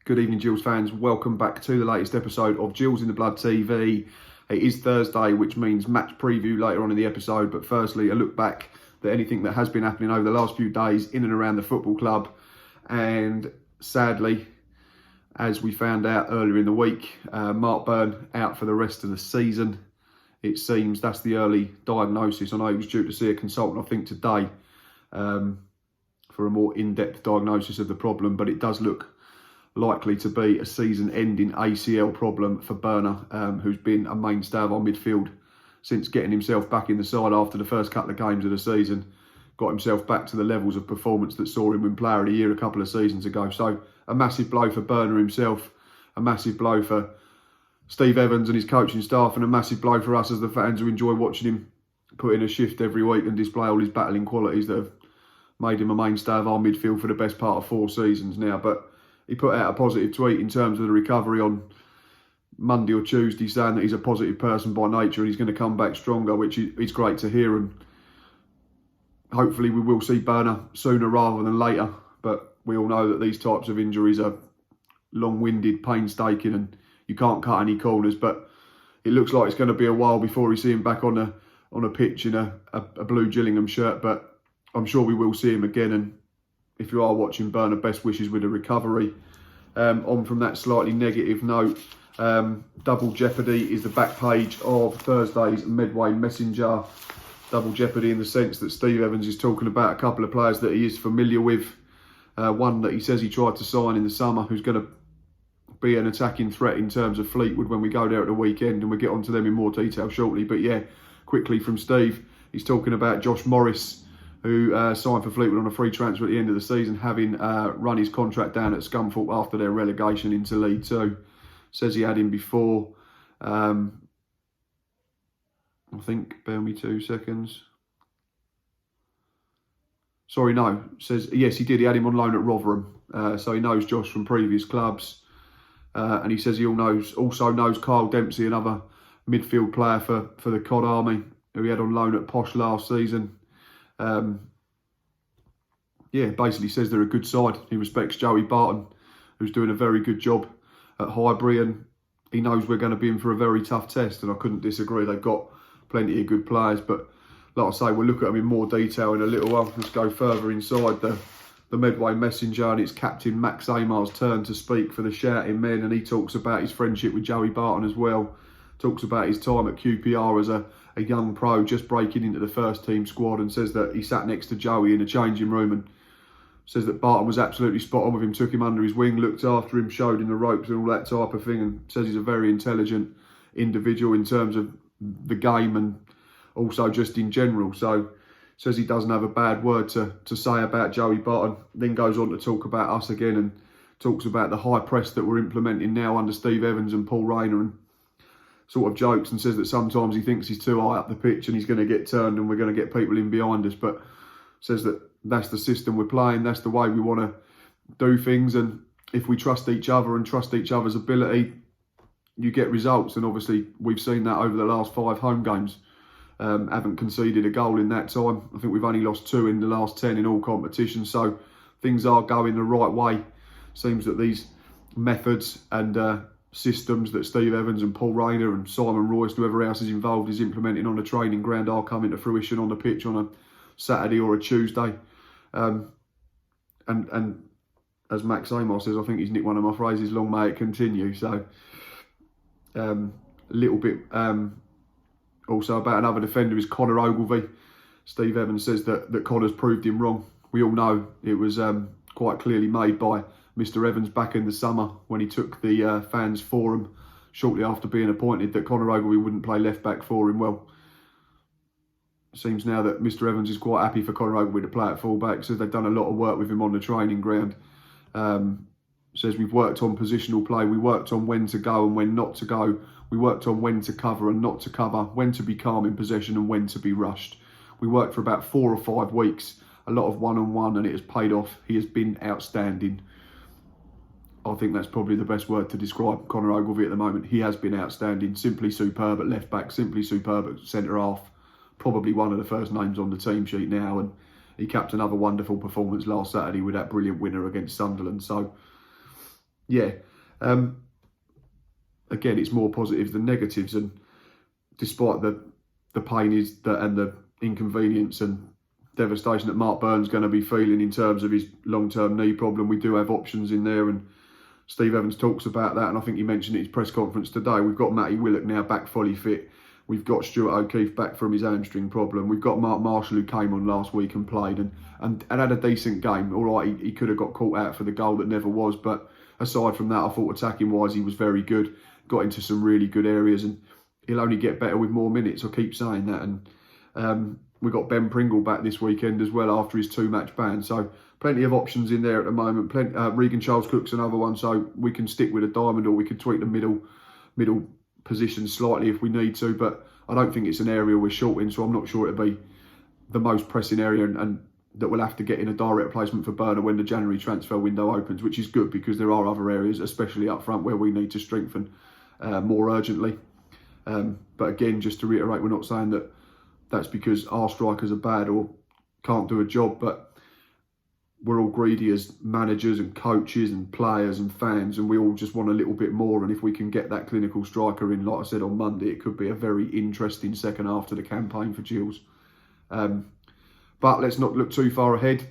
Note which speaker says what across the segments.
Speaker 1: Good evening, Gills fans. Welcome back to the latest episode of Gills in the Blood TV. It is Thursday, which means match preview later on in the episode. But firstly, a look back at anything that has been happening over the last few days in and around the football club. And sadly, as we found out earlier in the week, Mark Byrner out for the rest of the season. It seems that's the early diagnosis. I know he was due to see a consultant, I think, today for a more in-depth diagnosis of the problem. But it does look likely to be a season-ending ACL problem for Byrner, who's been a mainstay of our midfield since getting himself back in the side after the first couple of games of the season. Got himself back to the levels of performance that saw him win Player of the Year a couple of seasons ago. So a massive blow for Byrner himself, a massive blow for Steve Evans and his coaching staff, and a massive blow for us as the fans who enjoy watching him put in a shift every week and display all his battling qualities that have made him a mainstay of our midfield for the best part of 4 seasons now. But he put out a positive tweet in terms of the recovery on Monday or Tuesday, saying that he's a positive person by nature and he's going to come back stronger, which is great to hear. And hopefully we will see Byrner sooner rather than later. But we all know that these types of injuries are long-winded, painstaking, and you can't cut any corners. But it looks like it's going to be a while before we see him back on a pitch in a blue Gillingham shirt. But I'm sure we will see him again. And if you are watching Byrner, best wishes with a recovery. On from that slightly negative note, Double Jeopardy is the back page of Thursday's Medway Messenger. Double Jeopardy in the sense that Steve Evans is talking about a couple of players that he is familiar with. One that he says he tried to sign in the summer, who's going to be an attacking threat in terms of Fleetwood when we go there at the weekend, and we'll get onto them in more detail shortly. But yeah, quickly from Steve, he's talking about Josh Morris, who signed for Fleetwood on a free transfer at the end of the season, having run his contract down at Scunthorpe after their relegation into League 2. Says he had him before. I think, bear me 2 seconds. Sorry, no. Says, yes, he did. He had him on loan at Rotherham. So he knows Josh from previous clubs. And he says he also knows Kyle Dempsey, another midfield player for the COD Army, who he had on loan at Posh last season. Basically says they're a good side. He respects Joey Barton, who's doing a very good job at Highbury, and he knows we're going to be in for a very tough test, and I couldn't disagree. They've got plenty of good players, but like I say, we'll look at them in more detail in a little while. Let's go further inside the Medway Messenger, and it's Captain Max Amar's turn to speak for the Shouting Men, and he talks about his friendship with Joey Barton as well. Talks about his time at QPR as a young pro just breaking into the first team squad, and says that he sat next to Joey in a changing room and says that Barton was absolutely spot on with him, took him under his wing, looked after him, showed him the ropes and all that type of thing, and says he's a very intelligent individual in terms of the game and also just in general. So says he doesn't have a bad word to say about Joey Barton. Then goes on to talk about us again and talks about the high press that we're implementing now under Steve Evans and Paul Rayner, and sort of jokes and says that sometimes he thinks he's too high up the pitch and he's going to get turned and we're going to get people in behind us. But says that that's the system we're playing, that's the way we want to do things, and if we trust each other and trust each other's ability, you get results. And obviously we've seen that over the last 5 home games. Haven't conceded a goal in that time. I think we've only lost 2 in the last 10 in all competitions, so things are going the right way. Seems that these methods and systems that Steve Evans and Paul Rayner and Simon Royce, whoever else is involved, is implementing on the training ground are coming to fruition on the pitch on a Saturday or a Tuesday. And as Max Amar says, I think he's nicked one of my phrases, long may it continue. So a little bit also about another defender is Connor Ogilvie. Steve Evans says that Connor's proved him wrong. We all know it was quite clearly made by Mr. Evans back in the summer when he took the fans forum shortly after being appointed that Connor Ogilvie wouldn't play left back for him. Well, it seems now that Mr. Evans is quite happy for Connor Ogilvie to play at full back. Says they've done a lot of work with him on the training ground. Says we've worked on positional play. We worked on when to go and when not to go. We worked on when to cover and not to cover, when to be calm in possession and when to be rushed. We worked for about 4 or 5 weeks, a lot of one-on-one, and it has paid off. He has been outstanding. I think that's probably the best word to describe Connor Ogilvie at the moment. He has been outstanding, simply superb at left back, simply superb at centre half. Probably one of the first names on the team sheet now, and he capped another wonderful performance last Saturday with that brilliant winner against Sunderland. So yeah, again, it's more positives than negatives. And despite the pain and the inconvenience and devastation that Mark Byrne's going to be feeling in terms of his long-term knee problem, we do have options in there, and Steve Evans talks about that, and I think he mentioned it in his press conference today. We've got Matty Willock now back fully fit. We've got Stuart O'Keefe back from his hamstring problem. We've got Mark Marshall, who came on last week and played and had a decent game. All right, he could have got caught out for the goal that never was, but aside from that, I thought attacking-wise he was very good. Got into some really good areas, and he'll only get better with more minutes. I keep saying that. And we got Ben Pringle back this weekend as well after his 2-match ban. So plenty of options in there at the moment. Regan Charles Cook's another one, so we can stick with a diamond, or we could tweak the middle position slightly if we need to. But I don't think it's an area we're short in, so I'm not sure it'll be the most pressing area, and that we'll have to get in a direct replacement for Byrner when the January transfer window opens, which is good because there are other areas, especially up front, where we need to strengthen more urgently. But again, just to reiterate, we're not saying that that's because our strikers are bad or can't do a job, but we're all greedy as managers and coaches and players and fans, and we all just want a little bit more. And if we can get that clinical striker in, like I said on Monday, it could be a very interesting second half to the campaign for Gills. But let's not look too far ahead.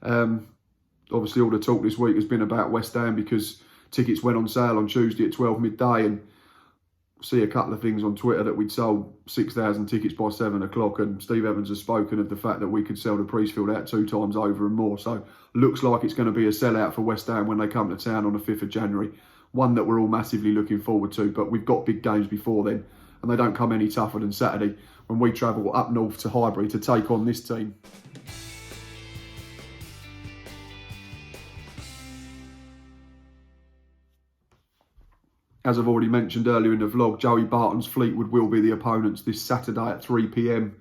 Speaker 1: Obviously, all the talk this week has been about West Ham because tickets went on sale on Tuesday at 12 midday, and see a couple of things on Twitter that we'd sold 6,000 tickets by 7 o'clock, and Steve Evans has spoken of the fact that we could sell the Priestfield out 2 times over and more. So looks like it's going to be a sellout for West Ham when they come to town on the 5th of January. One that we're all massively looking forward to, but we've got big games before then, and they don't come any tougher than Saturday when we travel up north to Highbury to take on this team. As I've already mentioned earlier in the vlog, Joey Barton's Fleetwood will be the opponents this Saturday at 3 p.m.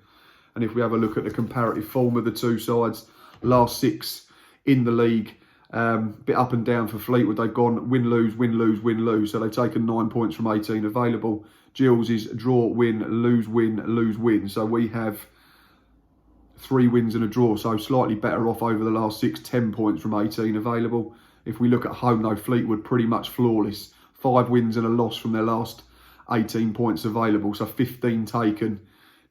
Speaker 1: And if we have a look at the comparative form of the two sides, last 6 in the league, bit up and down for Fleetwood. They've gone win, lose, win, lose, win, lose. So they've taken 9 points from 18 available. Gills is draw, win, lose, win, lose, win. So we have 3 wins and a draw. So slightly better off over the last 6, 10 points from 18 available. If we look at home though, Fleetwood pretty much flawless. 5 wins and a loss from their last 18 points available, so 15 taken.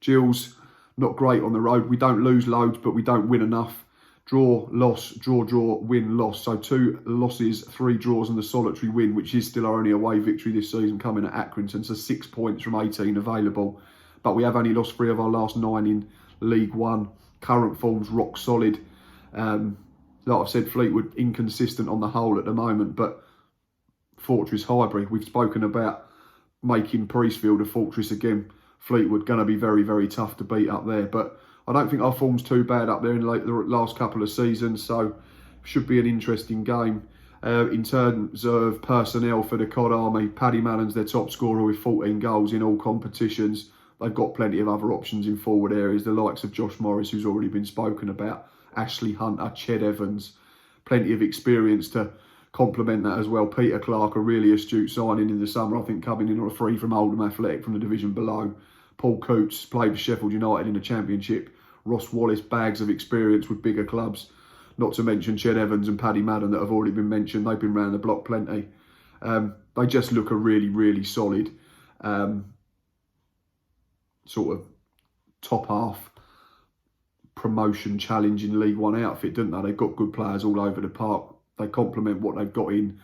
Speaker 1: Gills, not great on the road. We don't lose loads, but we don't win enough. Draw, loss, draw, draw, win, loss. So 2 losses, 3 draws and the solitary win, which is still our only away victory this season coming at Accrington. So 6 points from 18 available. But we have only lost 3 of our last 9 in League One. Current form's rock solid. Like I've said, Fleetwood inconsistent on the whole at the moment, but Fortress Highbury, we've spoken about making Priestfield a fortress again. Fleetwood going to be very, very tough to beat up there, but I don't think our form's too bad up there in the last couple of seasons, so should be an interesting game. In terms of personnel for the Cod Army, Paddy Mallon's their top scorer with 14 goals in all competitions. They've got plenty of other options in forward areas, the likes of Josh Morris, who's already been spoken about, Ashley Hunter, Ched Evans, plenty of experience to complement that as well. Peter Clark, a really astute signing in the summer, I think coming in on a free from Oldham Athletic from the division below. Paul Coots played for Sheffield United in the Championship. Ross Wallace, bags of experience with bigger clubs. Not to mention Ched Evans and Paddy Madden that have already been mentioned. They've been round the block plenty. They just look a really, really solid sort of top half promotion challenge in League One outfit, don't they? They've got good players all over the park. They complement what they've got in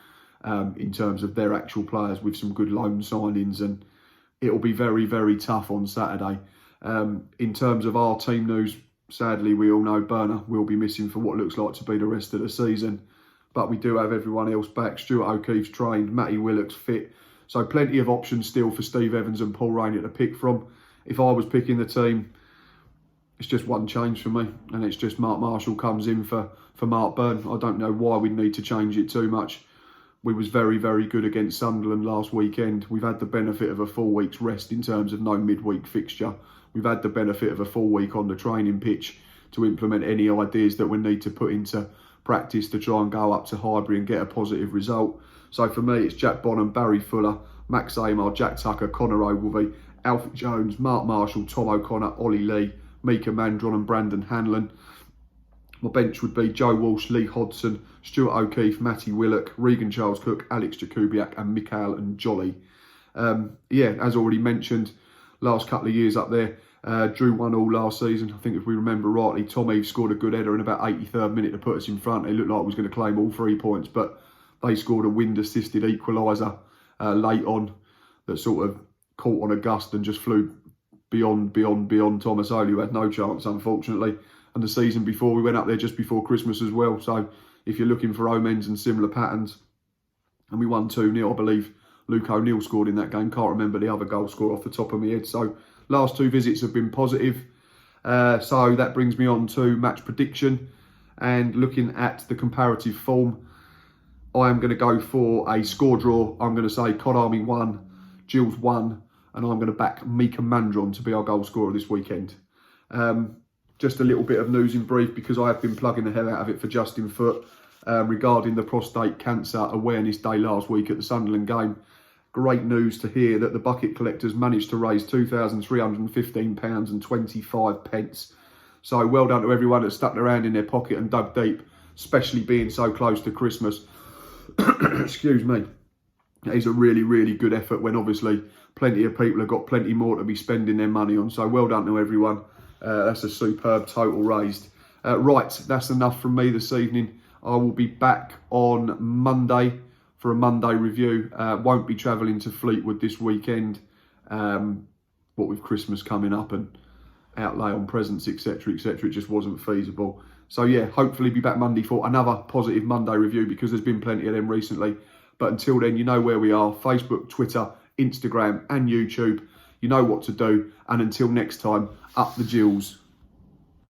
Speaker 1: terms of their actual players with some good loan signings, and it'll be very, very tough on Saturday. In terms of our team news, sadly, we all know Byrner will be missing for what looks like to be the rest of the season, but we do have everyone else back. Stuart O'Keefe's trained, Matty Willock's fit, so plenty of options still for Steve Evans and Paul Rainier to pick from. If I was picking the team, it's just one change for me, and it's just Mark Marshall comes in for Mark Byrne. I don't know why we'd need to change it too much. We was very, very good against Sunderland last weekend. We've had the benefit of a full week's rest in terms of no midweek fixture. We've had the benefit of a full week on the training pitch to implement any ideas that we need to put into practice to try and go up to Highbury and get a positive result. So for me, it's Jack Bonham, Barry Fuller, Max Amar, Jack Tucker, Connor Ogilvie, Alfred Jones, Mark Marshall, Tom O'Connor, Ollie Lee, Mika Mandron and Brandon Hanlon. My bench would be Joe Walsh, Lee Hodson, Stuart O'Keefe, Matty Willock, Regan Charles Cook, Alex Jakubiak and Mikhail and Jolly. Yeah, as already mentioned, last couple of years up there, drew 1-1 last season. I think if we remember rightly, Tom Eves scored a good header in about 83rd minute to put us in front. It looked like it was going to claim all 3 points, but they scored a wind-assisted equaliser late on that sort of caught on a gust and just flew beyond Thomas Oley, who had no chance, unfortunately. And the season before, we went up there just before Christmas as well. So if you're looking for omens and similar patterns, and we won 2-0, I believe Luke O'Neill scored in that game. Can't remember the other goal scorer off the top of my head. So last 2 visits have been positive. So that brings me on to match prediction. And looking at the comparative form, I am going to go for a score draw. I'm going to say Cod Army 1, Gills 1, and I'm going to back Mika Mandron to be our goal scorer this weekend. Just a little bit of news in brief, because I have been plugging the hell out of it for Justin Foote regarding the Prostate Cancer Awareness Day last week at the Sunderland game. Great news to hear that the bucket collectors managed to raise £2,315.25. So well done to everyone that stuck their hand in their pocket and dug deep, especially being so close to Christmas. Excuse me. It is a really, really good effort when obviously plenty of people have got plenty more to be spending their money on. So well done to everyone. That's a superb total raised. Right, that's enough from me this evening. I will be back on Monday for a Monday review. Won't be travelling to Fleetwood this weekend, what with Christmas coming up and outlay on presents, etc, etc. It just wasn't feasible. So yeah, hopefully be back Monday for another positive Monday review, because there's been plenty of them recently. But until then, you know where we are: Facebook, Twitter, Instagram and YouTube. You know what to do. And until next time, up the Gills.